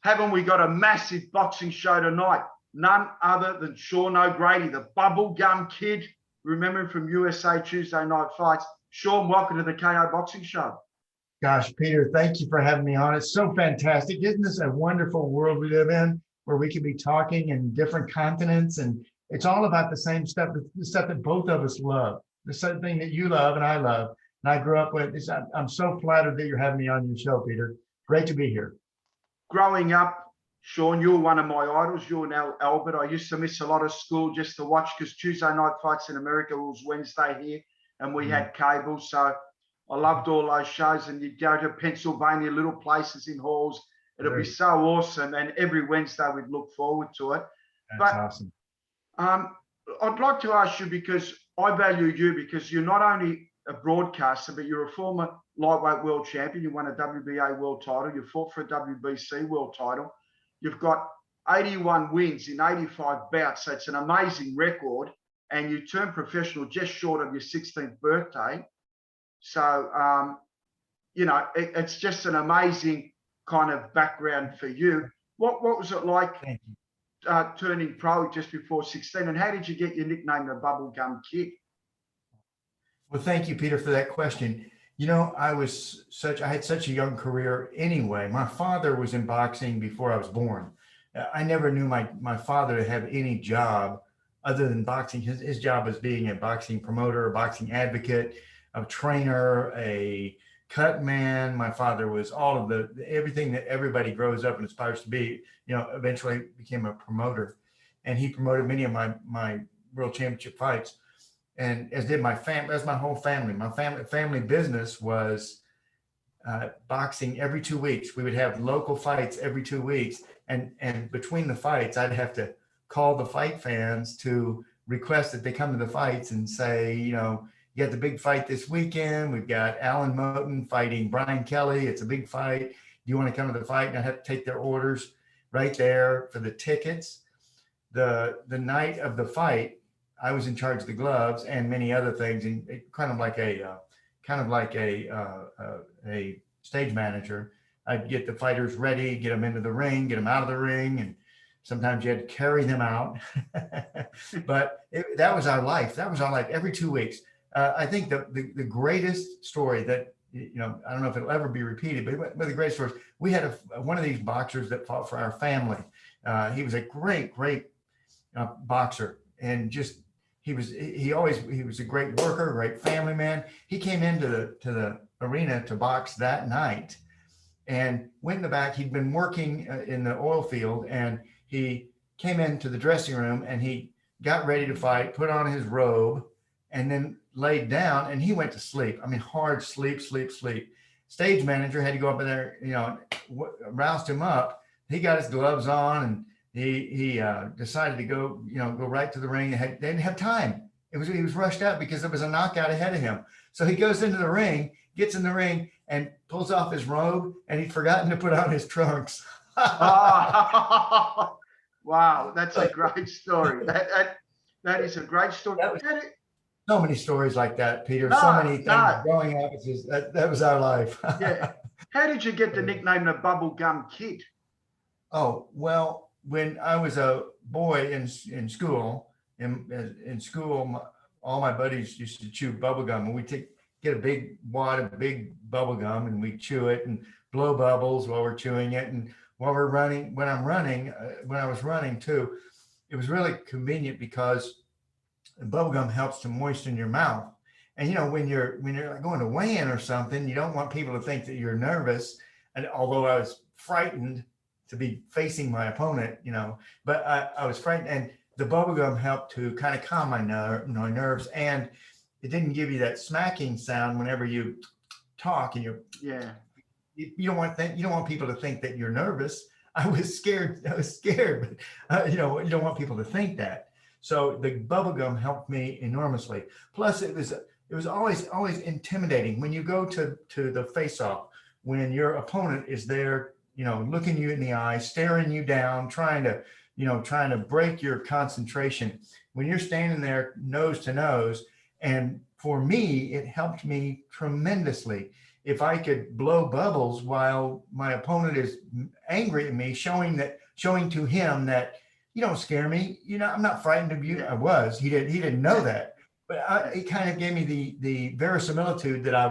haven't we got a massive boxing show tonight? None other than Sean O'Grady, the bubblegum kid. Remember him from USA Tuesday Night Fights. Sean, welcome to the KO Boxing Show. Gosh, Peter, thank you for having me on. It's so fantastic. Isn't this a wonderful world we live in, where we can be talking in different continents, and it's all about the same stuff, the stuff that both of us love, the same thing that you love and I love, and I grew up with. I'm so flattered that you're having me on your show, Peter. Great to be here. Growing up, Sean, you're one of my idols. You're now Albert. I used to miss a lot of school just to watch, because Tuesday Night Fights in America was Wednesday here, and we had cable. So I loved all those shows, and you'd go to Pennsylvania, little places in halls. It'd be so awesome. And every Wednesday we'd look forward to it. That's awesome. I'd like to ask you, because I value you, because you're not only a broadcaster, but you're a former lightweight world champion. You won a WBA world title. You fought for a WBC world title. You've got 81 wins in 85 bouts. So it's an amazing record. And you turned professional just short of your 16th birthday. So, you know, it's just an amazing kind of background for you. What was it like turning pro just before 16? And how did you get your nickname, the Bubblegum Kid? Well, thank you, Peter, for that question. You know, I had such a young career anyway. My father was in boxing before I was born. I never knew my father to have any job other than boxing. His job was being a boxing promoter, a boxing advocate, a trainer, a cut man. My father was all of everything that everybody grows up and aspires to be. You know, eventually became a promoter, and he promoted many of my world championship fights. And as did my family, that's my whole family. My family business was boxing every 2 weeks. We would have local fights every 2 weeks. And between the fights, I'd have to call the fight fans to request that they come to the fights and say, you know, you got the big fight this weekend. We've got Alan Moten fighting Brian Kelly. It's a big fight. Do you want to come to the fight? And I'd have to take their orders right there for the tickets. The night of the fight, I was in charge of the gloves and many other things, and kind of like a stage manager. I'd get the fighters ready, get them into the ring, get them out of the ring, and sometimes you had to carry them out. But that was our life. That was our life every 2 weeks. I think the greatest story that, you know, I don't know if it'll ever be repeated, but the greatest stories, we had one of these boxers that fought for our family. He was a great boxer, and just he was a great worker, great family man. He came into the arena to box that night and went in the back. He'd been working in the oil field, and he came into the dressing room and he got ready to fight, put on his robe, and then laid down, and he went to sleep. I mean, hard sleep. Stage manager had to go up in there, you know, roused him up. He got his gloves on, and he decided to go right to the ring. They didn't have time. He was rushed out because there was a knockout ahead of him. So he goes into the ring, gets in the ring, and pulls off his robe, and he'd forgotten to put on his trunks. Wow, that's a great story. That is a great story. So many stories like that, Peter. So many things growing up. That was our life. Yeah. How did you get the nickname the Bubblegum Kid? Oh, well, when I was a boy in school, all my buddies used to chew bubblegum, and we'd get a big wad of big bubblegum, and we'd chew it and blow bubbles while we're chewing it. And while we're running, when I was running too, it was really convenient because bubblegum helps to moisten your mouth. And, you know, when you're going to weigh in or something, you don't want people to think that you're nervous. And although I was frightened to be facing my opponent, you know, but I was frightened, and the bubblegum helped to kind of calm my nerves, and it didn't give you that smacking sound whenever you talk, and you don't want people to think that you're nervous. I was scared, but you know, you don't want people to think that. So the bubblegum helped me enormously. Plus it was always intimidating when you go to the face-off, when your opponent is there, you know, looking you in the eye, staring you down, trying to break your concentration. When you're standing there nose to nose, and for me, it helped me tremendously. if I could blow bubbles while my opponent is angry at me, showing to him that you don't scare me. I'm not frightened of you. Yeah. I was. He didn't know that, but it kind of gave me the verisimilitude that I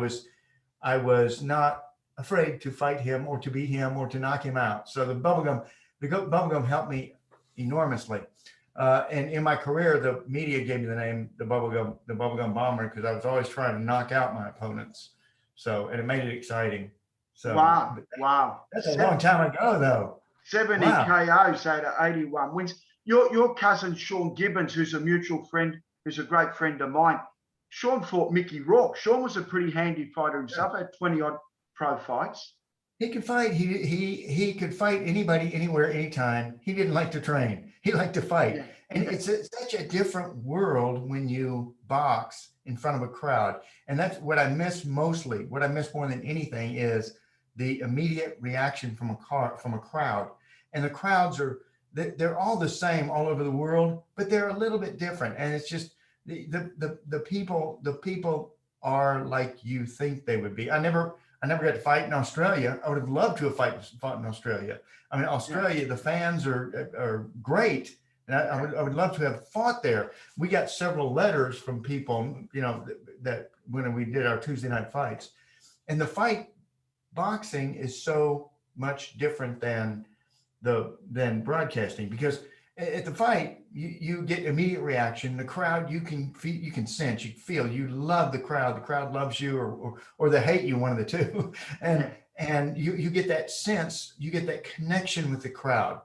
was not afraid to fight him or to beat him or to knock him out. So the bubblegum helped me enormously. And in my career, the media gave me the name the bubblegum bomber, because I was always trying to knock out my opponents. So, and it made it exciting. So Wow. that's a long time ago, though. 70 KOs out of 81 wins. Your cousin Sean Gibbons, who's a mutual friend, who's a great friend of mine, Sean fought Mickey Rourke. Sean was a pretty handy fighter himself, had 20 odd pro fights. He could fight. He could fight anybody, anywhere, anytime. He didn't like to train. He liked to fight. Yeah. And it's such a different world when you box in front of a crowd. And that's what I miss mostly. What I miss more than anything is the immediate reaction from a crowd. And the crowds they're all the same all over the world, but they're a little bit different. And it's just the people are like you think they would be. I never got to fight in Australia. I would have loved to have fought in Australia. I mean, Australia, the fans are great. And I would love to have fought there. We got several letters from people, that when we did our Tuesday night fights. And the boxing is so much different than broadcasting, because at the fight, you get immediate reaction. The crowd, you can sense, you feel, you love the crowd loves you, or they hate you, one of the two. And you get that sense, you get that connection with the crowd.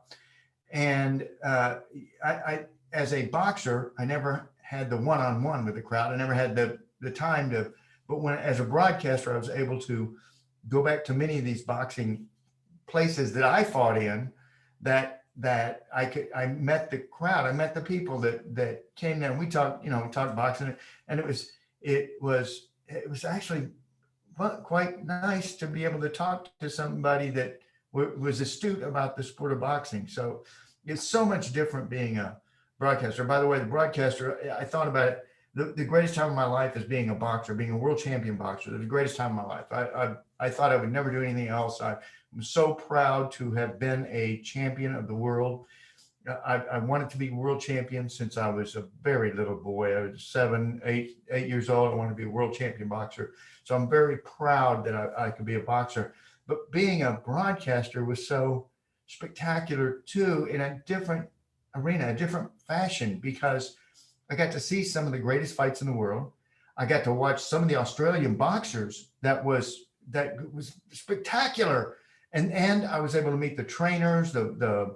And I as a boxer, I never had the one-on-one with the crowd. I never had the time to, but as a broadcaster, I was able to go back to many of these boxing places that I fought in, that I met the crowd. I met the people that came there, and we talked boxing, and it was actually quite nice to be able to talk to somebody that was astute about the sport of boxing. So it's so much different being a broadcaster. By the way, the broadcaster, I thought about it. The greatest time of my life is being a boxer, being a world champion boxer. The greatest time of my life. I thought I would never do anything else. I'm so proud to have been a champion of the world. I wanted to be world champion since I was a very little boy. I was 8 years old. I wanted to be a world champion boxer. So I'm very proud that I could be a boxer. But being a broadcaster was so spectacular too, in a different arena, a different fashion, because I got to see some of the greatest fights in the world. I got to watch some of the Australian boxers that was spectacular. And I was able to meet the trainers, the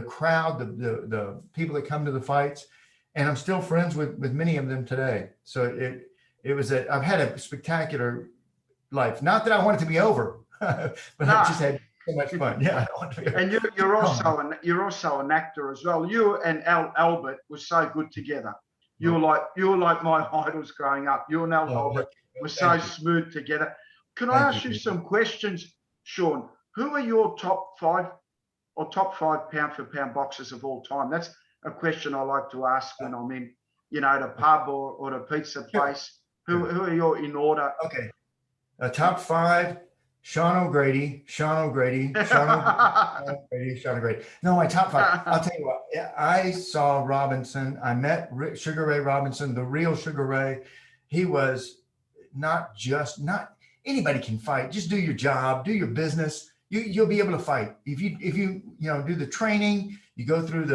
crowd, the people that come to the fights. And I'm still friends with many of them today. So I've had a spectacular life. Not that I want it to be over, but I've just had so much fun. Yeah. And you're also an actor as well. You and Albert were so good together. You were like my idols growing up. You and Albert were so smooth together. Can I ask you some questions, Sean? Who are your top 5 pound for pound boxers of all time? That's a question I like to ask when I'm in, at a pub or a pizza place. Who are your in order? Okay. Top 5, Sean O'Grady. No, my top 5. I'll tell you what, I saw Robinson. I met Sugar Ray Robinson, the real Sugar Ray. He was not anybody can fight. Just do your job, do your business. You'll be able to fight. If you do the training, you go through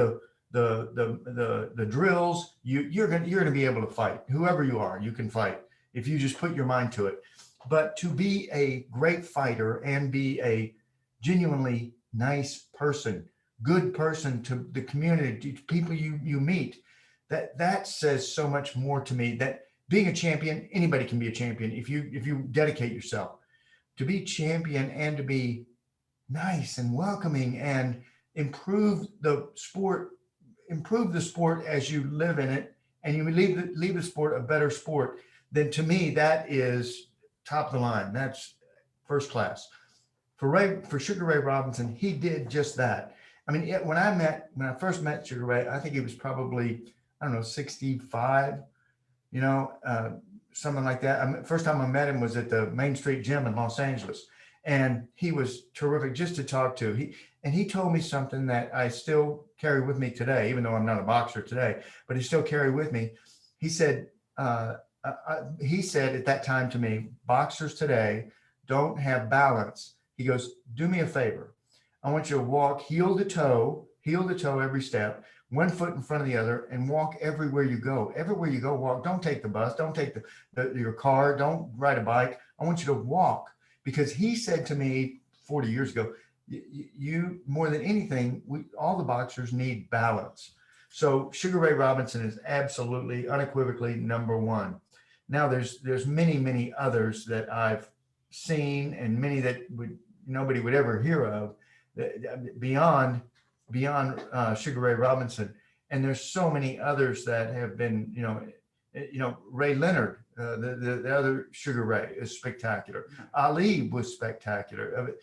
the drills, you're gonna be able to fight. Whoever you are, you can fight if you just put your mind to it. But to be a great fighter and be a genuinely nice person, good person to the community, to people you meet, that says so much more to me. That being a champion, anybody can be a champion if you dedicate yourself. To be champion and to be nice and welcoming and improve the sport as you live in it, and you leave the sport a better sport, then to me that is top of the line. That's first class. For Sugar Ray Robinson, he did just that. I mean, when I first met Sugar Ray, I think he was probably, 65, something like that. First time I met him was at the Main Street Gym in Los Angeles, and he was terrific just to talk to. He told me something that I still carry with me today, even though I'm not a boxer today, but he still carry with me. He said, he said at that time to me, boxers today don't have balance. He goes, do me a favor. I want you to walk heel to toe every step, one foot in front of the other, and walk everywhere you go. Everywhere you go, walk. Don't take the bus. Don't take your car. Don't ride a bike. I want you to walk, because he said to me 40 years ago, you more than anything, all the boxers need balance. So Sugar Ray Robinson is absolutely, unequivocally number one. Now there's many others that I've seen, and many that nobody would ever hear of, beyond Sugar Ray Robinson. And there's so many others that have been, Ray Leonard, the other Sugar Ray, is spectacular. Ali was spectacular.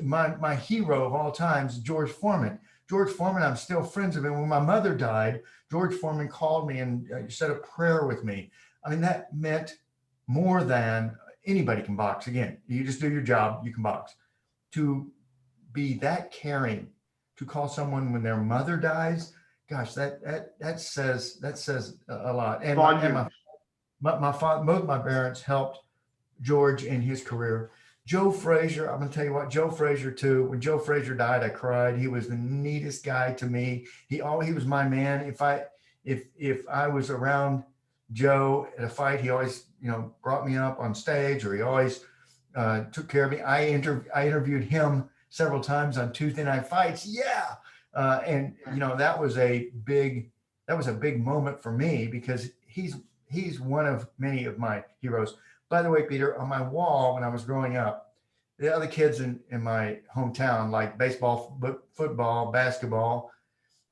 My hero of all times, George Foreman. George Foreman, I'm still friends with him. When my mother died, George Foreman called me and said a prayer with me. I mean, that meant more than anybody can box. Again, you just do your job, you can box. To be that caring, to call someone when their mother dies, gosh, that says a lot. And my father, both my parents helped George in his career. Joe Frazier, I'm gonna tell you what, Joe Frazier too. When Joe Frazier died, I cried. He was the neatest guy to me. He was my man. If I was around Joe at a fight, he always, brought me up on stage, or he always took care of me. I interviewed him several times on Tuesday Night Fights. Yeah. And that was a big moment for me, because he's one of many of my heroes. By the way, Peter, on my wall when I was growing up, the other kids in my hometown, like baseball, football, basketball,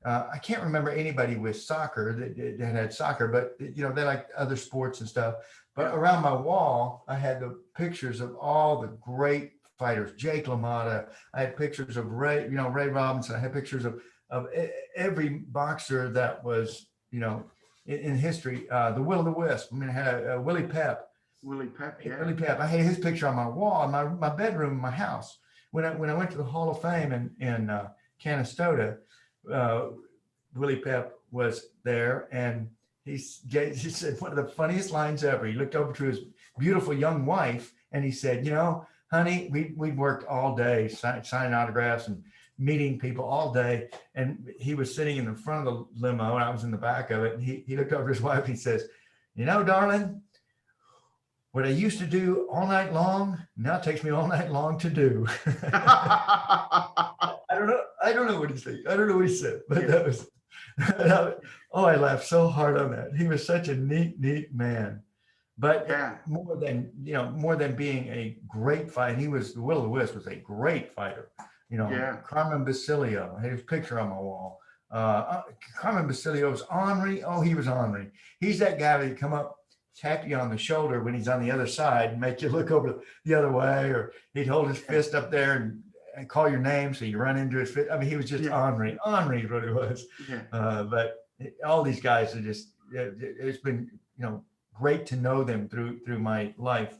I can't remember anybody with soccer that had soccer, but they liked other sports and stuff. But around my wall, I had the pictures of all the great fighters. Jake LaMotta. I had pictures of Ray Robinson. I had pictures of every boxer that was, in history. The Will o' the Wisp. I had Willie Pep. Willie Pep, yeah. Willie Pep. I had his picture on my wall in my bedroom in my house. When I went to the Hall of Fame in Canastota, Willie Pep was there, and he said one of the funniest lines ever. He looked over to his beautiful young wife, and he said, honey, we worked all day signing autographs and meeting people all day. And he was sitting in the front of the limo, and I was in the back of it. And he looked over to his wife and he says, darling, what I used to do all night long now takes me all night long to do. I don't know what he said. I don't know what he said, but that was, I laughed so hard on that. He was such a neat man. But more than being a great fighter, the Will o' the Wisp was a great fighter. Carmen Basilio, I had his picture on my wall. Carmen Basilio was ornery. Oh, he was ornery. He's that guy that come up, tap you on the shoulder when he's on the other side and make you look over the other way, or he'd hold his fist up there and call your name so you run into his fist. I mean, he was just ornery. Ornery is what it was. But all these guys are just, it's been, great to know them through my life.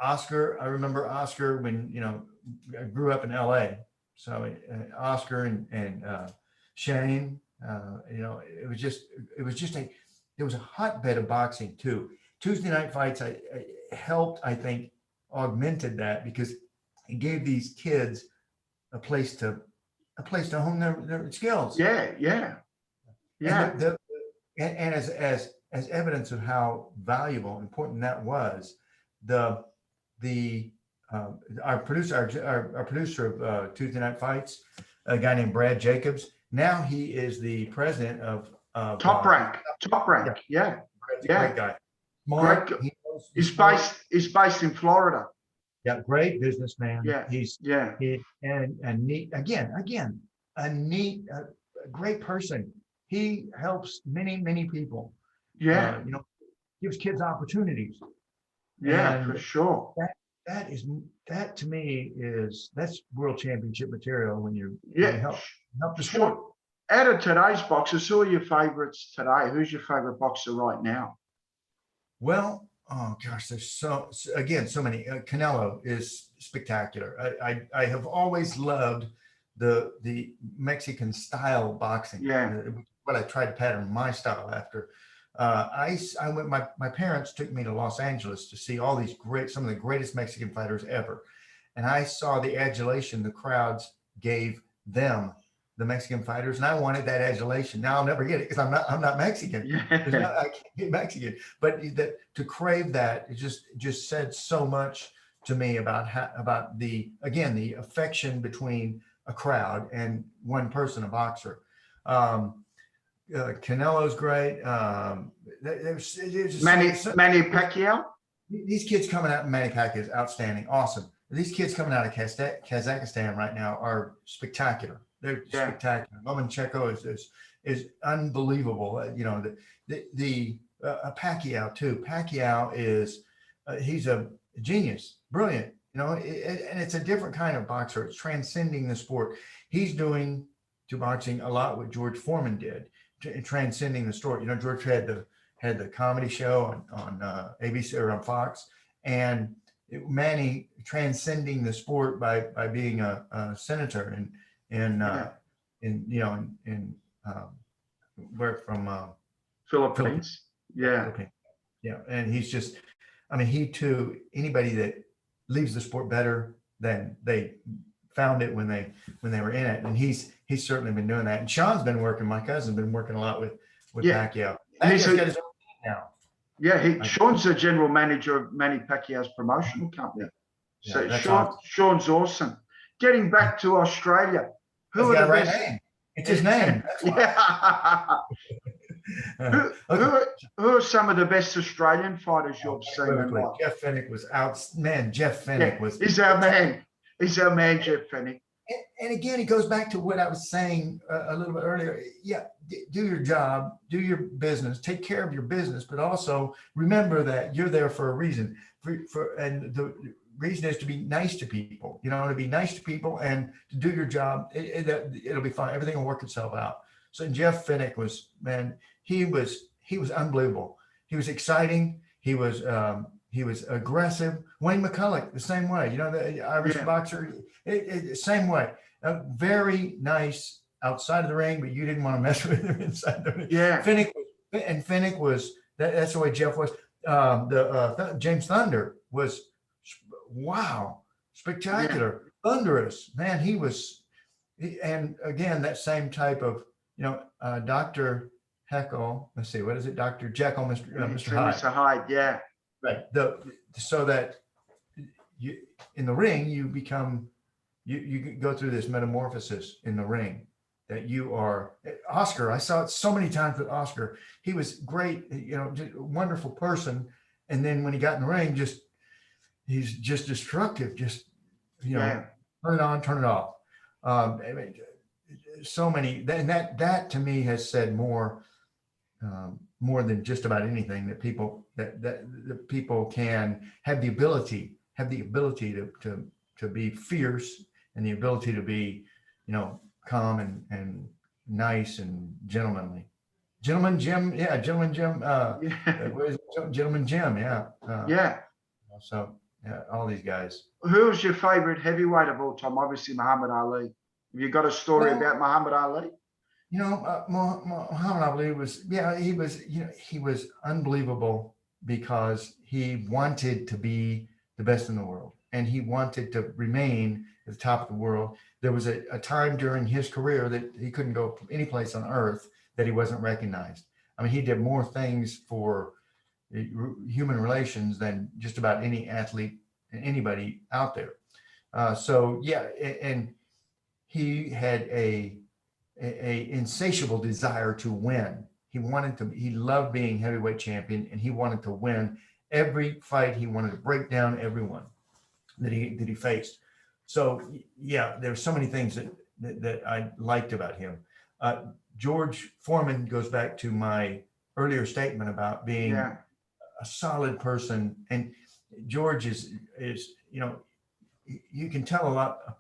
Oscar, I remember Oscar when, I grew up in LA. So Oscar and Shane, it was a hotbed of boxing too. Tuesday Night Fights helped, I think, augmented that, because it gave these kids a place to hone their skills. Yeah. And as evidence of how valuable, important that was, our producer of Tuesday Night Fights, a guy named Brad Jacobs. Now he is the president of Top Rank. Yeah. Brad's a great guy. Smart. Great. He's based in Florida. Yeah, great businessman. Yeah. And neat. Again, a neat, a great person. He helps many people. Yeah. Gives kids opportunities. Yeah, and for sure. That to me that's world championship material when you help the sport. Sure. Out of today's boxers, who are your favorites today? Who's your favorite boxer right now? Well, oh gosh, there's so many. Canelo is spectacular. I have always loved the Mexican style boxing. Yeah. What I tried to pattern my style after. I went. My parents took me to Los Angeles to see all these some of the greatest Mexican fighters ever, and I saw the adulation the crowds gave them, the Mexican fighters, and I wanted that adulation. Now I'll never get it because I'm not Mexican. Yeah. I can't get Mexican, but that to crave that, it just said so much to me about about the affection between a crowd and one person, a boxer. Um, Canelo's great. There's just Manny Pacquiao. these kids coming out. Manny Pacquiao is outstanding, awesome. These kids coming out of Kazakhstan right now are spectacular. They're spectacular. Lomachenko is unbelievable. The Pacquiao too. Pacquiao is he's a genius, brilliant. And it's a different kind of boxer. It's transcending the sport. He's doing to boxing a lot what George Foreman did, transcending the sport. George had the comedy show on ABC or on Fox, and Manny transcending the sport by being a senator in where from Philippines. Yeah. Philippines. Yeah, and he's just, he too. Anybody that leaves the sport better than they found it when they were in it, and he's certainly been doing that. And Sean's been working. My cousin's been working a lot with Pacquiao. Pacquiao's got his own team now. Yeah, Sean's the general manager of Manny Pacquiao's promotional company. So Sean's awesome. Getting back to Australia, who are the best? Name. It's his name. Yeah. Who are some of the best Australian fighters you've seen? Jeff Fenech was out. Man, Jeff Fenech was. He's our man. He's our man, Jeff Fenech. And again, it goes back to what I was saying a little bit earlier. Yeah, do your job, do your business, take care of your business, but also remember that you're there for a reason. And the reason is to be nice to people. To be nice to people and to do your job. It'll be fine. Everything will work itself out. So Jeff Fenech was, man, he was unbelievable. He was exciting. He was aggressive. Wayne McCulloch, the same way. The Irish boxer, same way. Very nice outside of the ring, but you didn't want to mess with him inside the ring. Yeah. Fenech was that's the way Jeff was. James Thunder was, wow, spectacular, thunderous. Man, he was, and again, that same type of, Dr. Heckle. Let's see, what is it? Dr. Jekyll, Mr. Hyde. Mr. Hyde, yeah. Right. So that you in the ring, you become, you go through this metamorphosis in the ring that you are. Oscar, I saw it so many times with Oscar. He was great, just a wonderful person. And then when he got in the ring, he's just destructive. Just, turn it on, turn it off. So many, and that to me has said more than just about anything, that people that people can have the ability to be fierce, and the ability to be, calm and nice and gentlemanly. Gentleman Jim, Gentleman Jim. Where's Gentleman Jim? So all these guys. Who's your favorite heavyweight of all time? Obviously Muhammad Ali. Have you got a story about Muhammad Ali? Muhammad Ali was, he was unbelievable because he wanted to be the best in the world, and he wanted to remain at the top of the world. There was a time during his career that he couldn't go any place on earth that he wasn't recognized. He did more things for human relations than just about any athlete, anybody out there. And he had a insatiable desire to win. He loved being heavyweight champion, and he wanted to win every fight. He wanted to break down everyone that he faced. So there's so many things that I liked about him. George Foreman goes back to my earlier statement about being a solid person, and George is you can tell a lot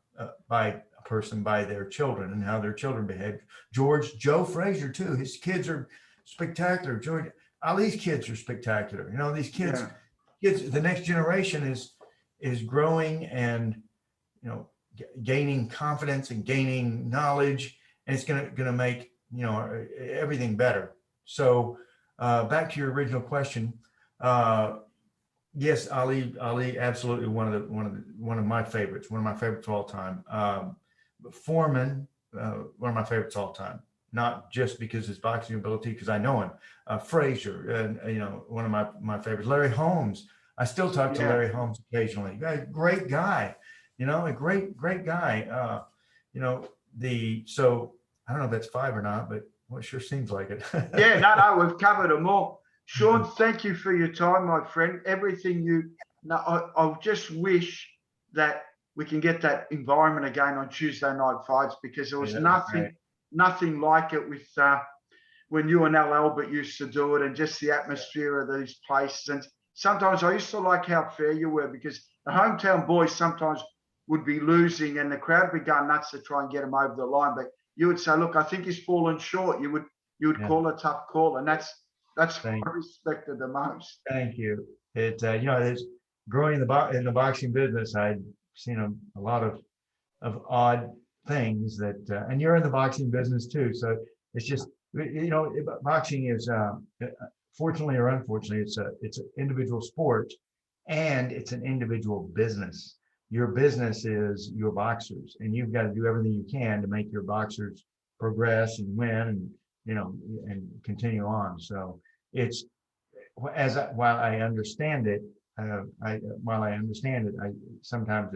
by a person by their children and how their children behave. Joe Frazier too. His kids are spectacular. George, Ali's kids are spectacular. You know, these kids, Yeah. the next generation is growing and, you know, gaining confidence and gaining knowledge, and it's gonna make, you know, everything better. So back to your original question. Yes, Ali, absolutely one of my favorites, one of my favorites of all time. Foreman, one of my favorites all time, not just because his boxing ability, because I know him. Frazier, you know, one of my favorites. Larry Holmes. I still talk to Larry Holmes occasionally. Great guy, you know, a great guy. You know, so I don't know if that's 5 or not, but well, it sure seems like it. Yeah, no, we've covered them all. Sean, thank you for your time, my friend. Everything you, no, I just wish that we can get that environment again on Tuesday night fights, because there was nothing like it with when you and Al Albert used to do it, and just the atmosphere of these places. And sometimes I used to like how fair you were, because the hometown boys sometimes would be losing and the crowd would be going nuts to try and get them over the line. But you would say, look, I think he's fallen short. You would call a tough call, and that's what I respected the most. Thank you. You know, it's growing in the boxing business. I've seen a lot of odd things that, and you're in the boxing business too. So it's just, you know, boxing is, fortunately or unfortunately, it's an individual sport, and it's an individual business. Your business is your boxers, and you've got to do everything you can to make your boxers progress and win, and, you know, and continue on. So it's, while I understand it, sometimes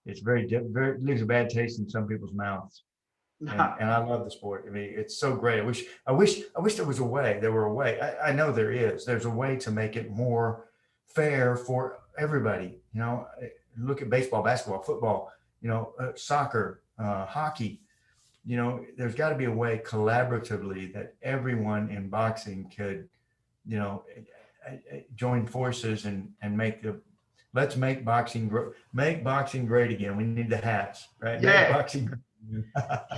it's very leaves a bad taste in some people's mouths. And I love the sport. I mean, it's so great. I wish there was a way. There were a way. I know there is. There's a way to make it more fair for everybody. You know, look at baseball, basketball, football. You know, soccer, hockey. You know, there's got to be a way collaboratively that everyone in boxing could, you know, join forces and let's make boxing great again. We need the hats, right? Yeah. Make boxing.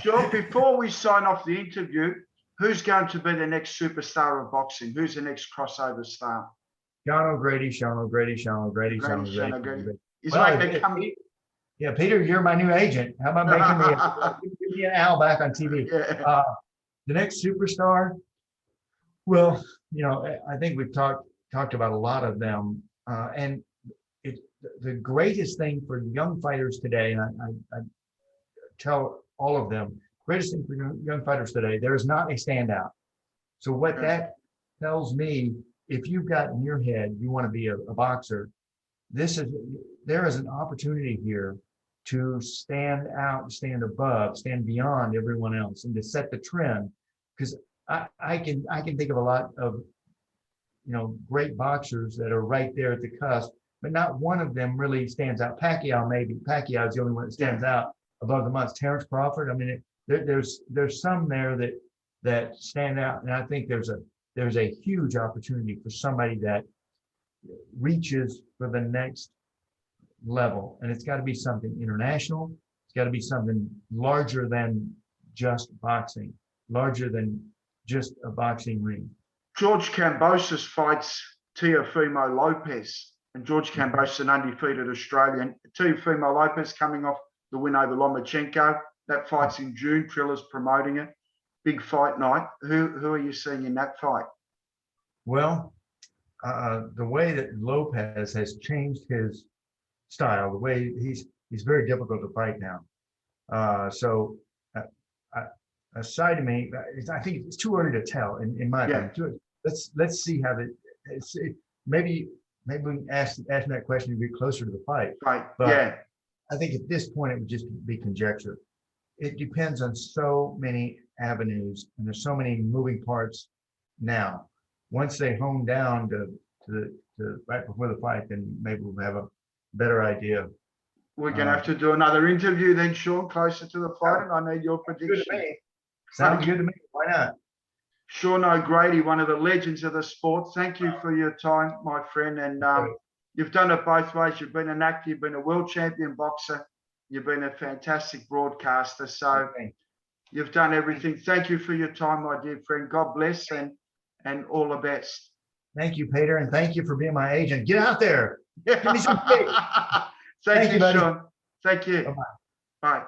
Sure. Before we sign off the interview, who's going to be the next superstar of boxing? Who's the next crossover star? Sean O'Grady. He's Well, making come. Yeah, Peter, you're my new agent. How about give me an Al back on TV? Yeah. The next superstar. Well, you know, I think we've talked about a lot of them, and the greatest thing for young fighters today, and I tell all of them, greatest thing for young fighters today, there is not a standout. So what that tells me, if you've got in your head you want to be a boxer, there is an opportunity here to stand out, stand above, stand beyond everyone else, and to set the trend. Because I can think of a lot of, you know, great boxers that are right there at the cusp, but not one of them really stands out. Pacquiao is the only one that stands out above the months. Terrence Crawford. I mean, there's some there that stand out, and I think there's a huge opportunity for somebody that reaches for the next level, and it's got to be something international. It's got to be something larger than just boxing, larger than just a boxing ring. George Kambosos fights Teofimo Lopez, and George Kambosos, an undefeated Australian. Teofimo Lopez coming off the win over Lomachenko. That fight's in June. Trilla's promoting it. Big fight night. Who are you seeing in that fight? Well, the way that Lopez has changed his style, the way he's very difficult to fight now. So a side of me, I think it's too early to tell, in my opinion. Let's see how maybe we can ask me that question to be closer to the fight. Right. But I think at this point it would just be conjecture. It depends on so many avenues, and there's so many moving parts now. Once they hone down to right before the fight, then maybe we'll have a better idea. We're going to have to do another interview then, Sean, closer to the fight, and I need your prediction. Sounds good to me. Why not? Sean O'Grady, one of the legends of the sport. Thank you for your time, my friend. And you've done it both ways. You've been an actor, you've been a world champion boxer, you've been a fantastic broadcaster. So you've done everything. Thank you for your time, my dear friend. God bless and all the best. Thank you, Peter, and thank you for being my agent. Get out there. Give me some cake. Thank You, you, buddy. Sean. Thank you. Bye-bye. Bye.